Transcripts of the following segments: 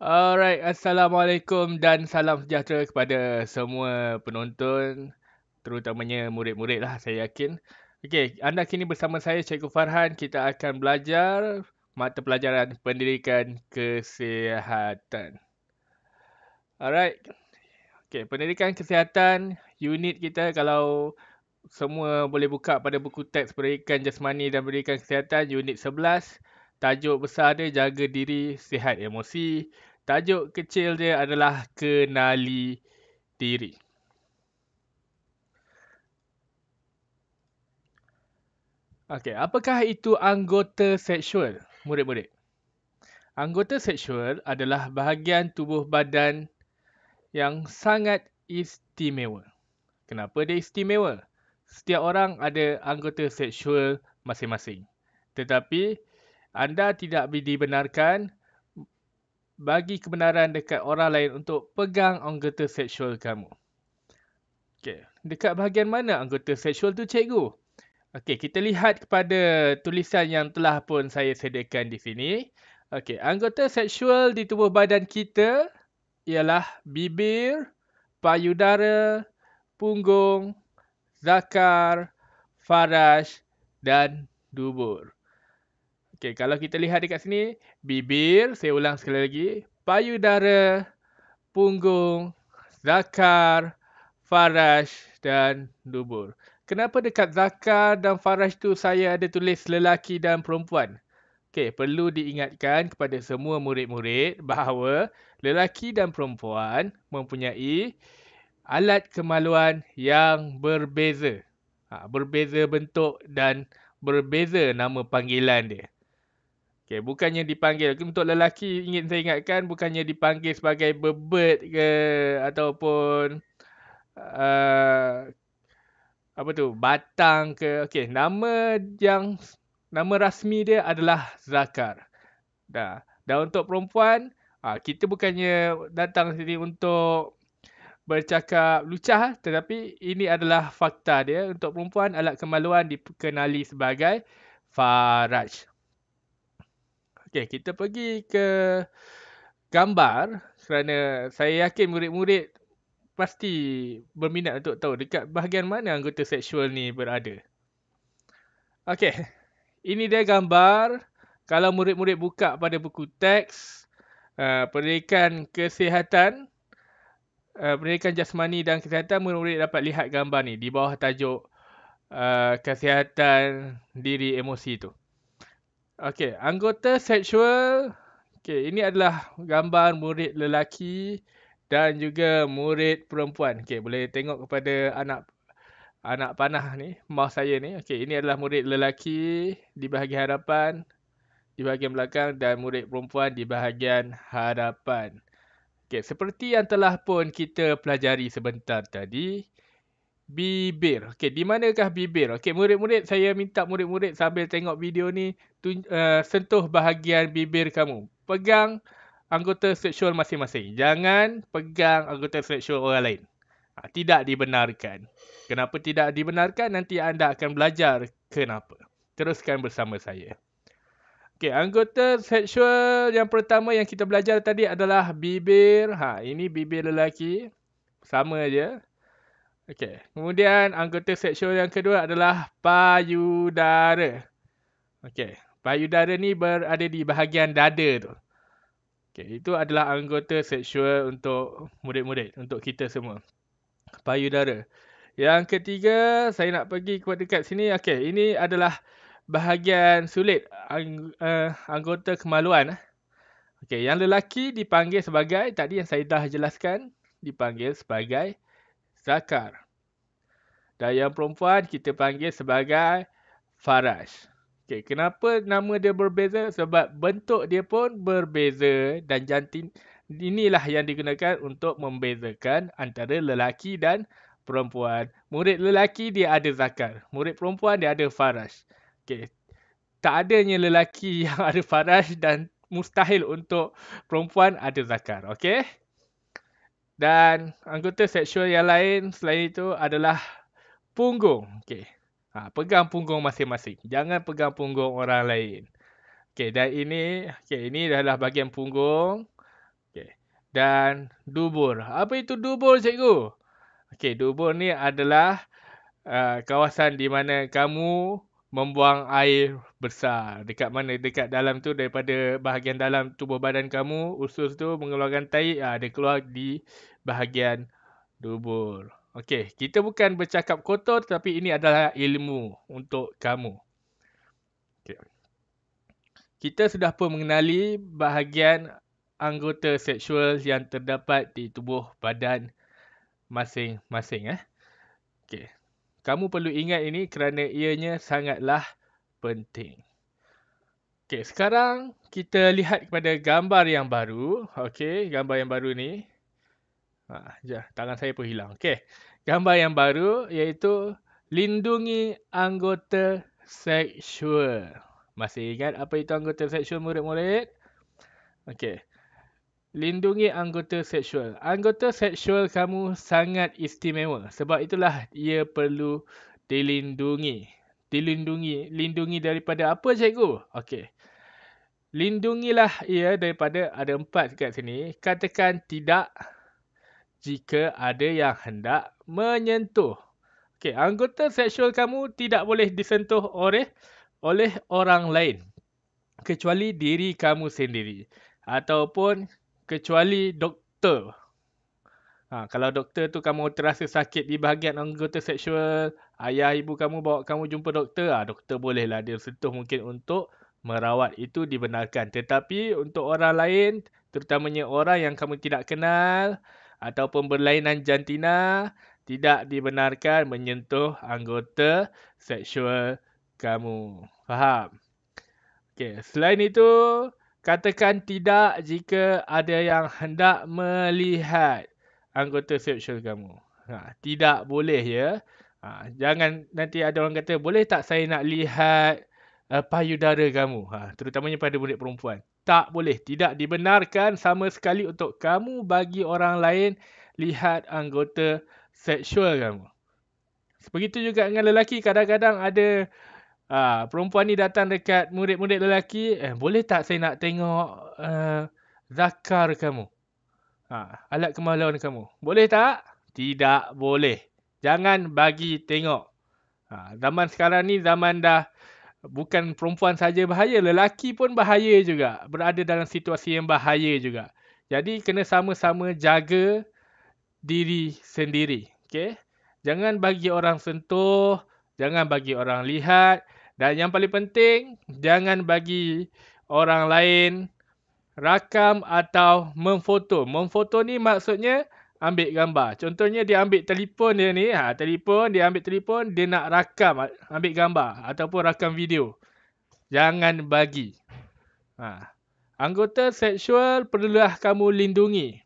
Alright, Assalamualaikum dan salam sejahtera kepada semua penonton, terutamanya murid-murid lah saya yakin. Okey, anda kini bersama saya Cikgu Farhan, kita akan belajar mata pelajaran pendidikan kesihatan. Alright, okey, pendidikan kesihatan, unit kita kalau semua boleh buka pada buku teks pendidikan jasmani dan pendidikan kesihatan unit 11. Tajuk besar dia jaga diri sihat emosi. Tajuk kecil dia adalah kenali diri. Okey, apakah itu anggota seksual, murid-murid? Anggota seksual adalah bahagian tubuh badan yang sangat istimewa. Kenapa dia istimewa? Setiap orang ada anggota seksual masing-masing. Tetapi anda tidak dibenarkan bagi kebenaran dekat orang lain untuk pegang anggota seksual kamu. Okey, dekat bahagian mana anggota seksual tu cikgu? Okey, kita lihat kepada tulisan yang telah pun saya sediakan di sini. Okey, anggota seksual di tubuh badan kita ialah bibir, payudara, punggung, zakar, faraj dan dubur. Okey, kalau kita lihat dekat sini, bibir, saya ulang sekali lagi, payudara, punggung, zakar, faraj dan dubur. Kenapa dekat zakar dan faraj tu saya ada tulis lelaki dan perempuan? Okey, perlu diingatkan kepada semua murid-murid bahawa lelaki dan perempuan mempunyai alat kemaluan yang berbeza. Berbeza bentuk dan berbeza nama panggilan dia. Okay, bukannya dipanggil, untuk lelaki ingin saya ingatkan, bukannya dipanggil sebagai bebet ke ataupun apa tu, batang ke. Okay, nama rasmi dia adalah zakar. Dan untuk perempuan, kita bukannya datang sini untuk bercakap lucah, tetapi ini adalah fakta dia. Untuk perempuan, alat kemaluan dikenali sebagai faraj. Okey, kita pergi ke gambar kerana saya yakin murid-murid pasti berminat untuk tahu dekat bahagian mana anggota seksual ni berada. Okey, ini dia gambar. Kalau murid-murid buka pada buku teks pendidikan kesihatan, pendidikan jasmani dan kesihatan, murid-murid dapat lihat gambar ni di bawah tajuk kesihatan diri emosi tu. Okey, anggota seksual. Okey, ini adalah gambar murid lelaki dan juga murid perempuan. Okey, boleh tengok kepada anak panah ni, mouse saya ni. Okey, ini adalah murid lelaki di bahagian hadapan, di bahagian belakang dan murid perempuan di bahagian hadapan. Okey, seperti yang telah pun kita pelajari sebentar tadi, bibir. Okey, di manakah bibir? Okey, murid-murid, saya minta murid-murid sambil tengok video ni sentuh bahagian bibir kamu. Pegang anggota seksual masing-masing. Jangan pegang anggota seksual orang lain. Tidak dibenarkan. Kenapa tidak dibenarkan? Nanti anda akan belajar kenapa. Teruskan bersama saya. Okey, anggota seksual yang pertama yang kita belajar tadi adalah bibir. Ini bibir lelaki. Sama je. Okey, kemudian anggota seksual yang kedua adalah payudara. Okey, payudara ni berada di bahagian dada tu. Okey, itu adalah anggota seksual untuk murid-murid, untuk kita semua. Payudara. Yang ketiga, saya nak pergi kepada dekat sini. Okey, ini adalah bahagian sulit anggota kemaluan. Okey, yang lelaki dipanggil sebagai, tadi yang saya dah jelaskan, dipanggil sebagai zakar. Dan yang perempuan kita panggil sebagai faraj. Okay, kenapa nama dia berbeza? Sebab bentuk dia pun berbeza dan jantin inilah yang digunakan untuk membezakan antara lelaki dan perempuan. Murid lelaki dia ada zakar. Murid perempuan dia ada faraj. Okay. Tak adanya lelaki yang ada faraj dan mustahil untuk perempuan ada zakar. Okay. Dan anggota seksual yang lain selain itu adalah punggung. Okey. Pegang punggung masing-masing. Jangan pegang punggung orang lain. Okey, dan ini adalah bahagian punggung. dan dubur. Apa itu dubur, cikgu? Okey, dubur ni adalah kawasan di mana kamu membuang air besar. Dekat mana? Dekat dalam tu, daripada bahagian dalam tubuh badan kamu, usus tu mengeluarkan tahi, dia keluar di bahagian dubur. Okey, kita bukan bercakap kotor, tapi ini adalah ilmu untuk kamu. Okay. Kita sudah pun mengenali bahagian anggota seksual yang terdapat di tubuh badan masing-masing. Okey. Kamu perlu ingat ini kerana ianya sangatlah penting. Okey, sekarang kita lihat kepada gambar yang baru. Okey, gambar yang baru ni. Tangan saya pun hilang. Okey. Gambar yang baru iaitu lindungi anggota seksual. Masih ingat apa itu anggota seksual, murid-murid? Okey. Lindungi anggota seksual. Anggota seksual kamu sangat istimewa. Sebab itulah ia perlu dilindungi. Lindungi daripada apa, cikgu? Okey. Lindungilah ia daripada, ada 4 kat sini. Katakan tidak jika ada yang hendak menyentuh. Okey, anggota seksual kamu tidak boleh disentuh oleh orang lain kecuali diri kamu sendiri ataupun kecuali doktor. Kalau doktor tu kamu terasa sakit di bahagian anggota seksual, ayah ibu kamu bawa kamu jumpa doktor, doktor bolehlah dia sentuh mungkin untuk merawat, itu dibenarkan. Tetapi untuk orang lain, terutamanya orang yang kamu tidak kenal ataupun berlainan jantina, tidak dibenarkan menyentuh anggota seksual kamu. Faham? Okey, selain itu, katakan tidak jika ada yang hendak melihat anggota seksual kamu. Tidak boleh, ya. Jangan nanti ada orang kata, boleh tak saya nak lihat payudara kamu? Terutamanya pada murid perempuan. Tak boleh. Tidak dibenarkan sama sekali untuk kamu bagi orang lain lihat anggota seksual kamu. Begitu juga dengan lelaki. Kadang-kadang ada perempuan ni datang dekat murid-murid lelaki, boleh tak saya nak tengok zakar kamu? Alat kemaluan kamu. Boleh tak? Tidak boleh. Jangan bagi tengok. Zaman sekarang ni zaman dah bukan perempuan saja bahaya, lelaki pun bahaya juga. Berada dalam situasi yang bahaya juga. Jadi kena sama-sama jaga diri sendiri. Okay? Jangan bagi orang sentuh, jangan bagi orang lihat. Dan yang paling penting, jangan bagi orang lain rakam atau memfoto. Memfoto ni maksudnya ambil gambar. Contohnya dia ambil telefon dia ni, dia ambil telefon, dia nak rakam, ambil gambar ataupun rakam video. Jangan bagi. Anggota seksual perlulah kamu lindungi.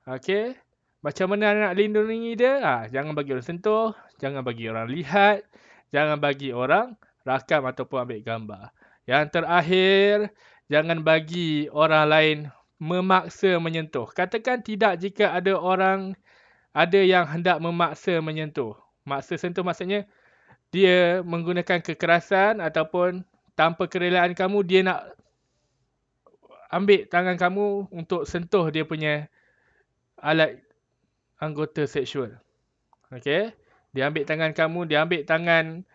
Okey? Macam mana nak lindungi dia? Jangan bagi orang sentuh, jangan bagi orang lihat, jangan bagi orang rakam ataupun ambil gambar. Yang terakhir, jangan bagi orang lain memaksa menyentuh. Katakan tidak jika ada yang hendak memaksa menyentuh. Maksa sentuh maksudnya dia menggunakan kekerasan ataupun tanpa kerelaan kamu, dia nak ambil tangan kamu untuk sentuh dia punya alat anggota seksual. Okey? Dia ambil tangan kamu, dia ambil tangan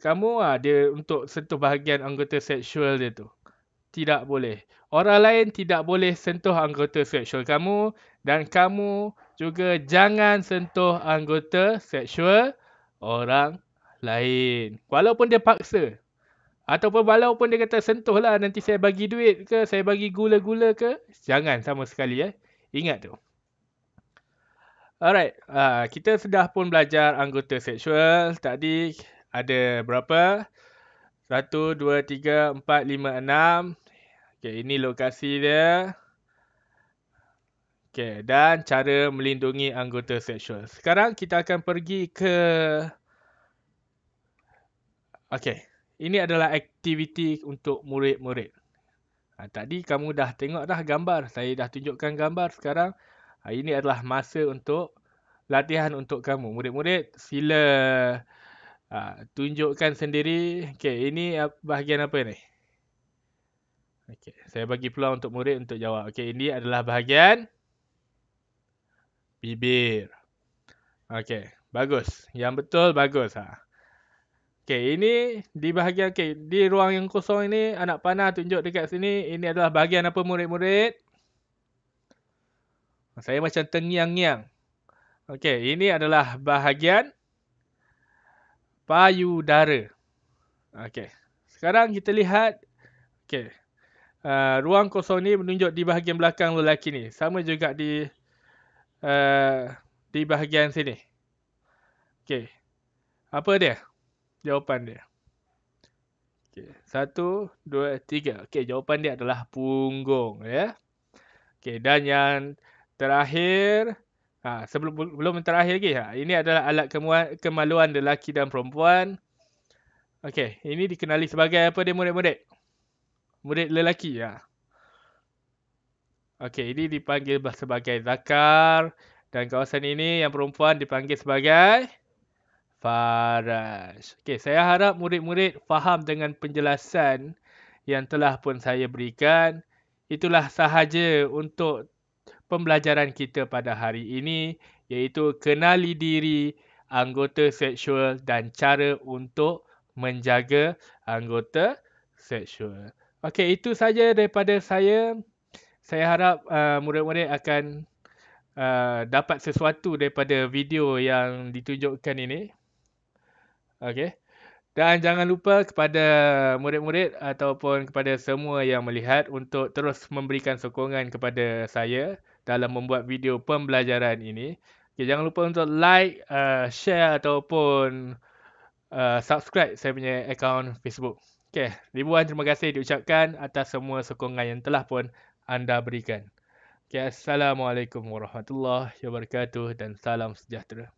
kamu, dia untuk sentuh bahagian anggota seksual dia tu. Tidak boleh. Orang lain tidak boleh sentuh anggota seksual kamu dan kamu juga jangan sentuh anggota seksual orang lain. Walaupun dia paksa. Ataupun walaupun dia kata sentuhlah, nanti saya bagi duit ke, saya bagi gula-gula ke. Jangan sama sekali. Ingat tu. Alright, kita sudah pun belajar anggota seksual. Tadi ada berapa? 1, 2, 3, 4, 5, 6. Okay, ini lokasi dia. Okay, dan cara melindungi anggota seksual. Sekarang kita akan pergi ke... Okay, ini adalah aktiviti untuk murid-murid. Tadi kamu dah tengok dah gambar. Saya dah tunjukkan gambar. Sekarang ini adalah masa untuk latihan untuk kamu. Murid-murid, sila tunjukkan sendiri. Okey, ini bahagian apa ni? Okey, saya bagi peluang untuk murid untuk jawab. Okey, ini adalah bahagian bibir. Okey, bagus. Yang betul bagus. Okey, ini di bahagian di ruang yang kosong ini anak panah tunjuk dekat sini. Ini adalah bahagian apa murid-murid? Saya macam terngiang-ngiang. Okey, ini adalah bahagian payudara. Okey. Sekarang kita lihat okey. Ruang kosong ni menunjuk di bahagian belakang lelaki ni. Sama juga di bahagian sini. Okey. Apa dia? Jawapan dia. Okey, 1, 2, 3. Okey, jawapan dia adalah punggung, ya. Okey, dan yang terakhir, belum yang terakhir lagi. Ini adalah alat kemaluan lelaki dan perempuan. Okey, ini dikenali sebagai apa dia murid-murid? Murid lelaki, Okey, ini dipanggil sebagai zakar dan kawasan ini yang perempuan dipanggil sebagai faraj. Okey, saya harap murid-murid faham dengan penjelasan yang telah pun saya berikan. Itulah sahaja untuk pembelajaran kita pada hari ini, iaitu kenali diri, anggota seksual dan cara untuk menjaga anggota seksual. Okey, itu saja daripada saya. Saya harap murid-murid akan dapat sesuatu daripada video yang ditunjukkan ini. Okey. Dan jangan lupa kepada murid-murid ataupun kepada semua yang melihat untuk terus memberikan sokongan kepada saya dalam membuat video pembelajaran ini. Okay, jangan lupa untuk like, share ataupun subscribe saya punya akaun Facebook. Okay, ribuan terima kasih diucapkan atas semua sokongan yang telah pun anda berikan. Okay, Assalamualaikum warahmatullahi wabarakatuh dan salam sejahtera.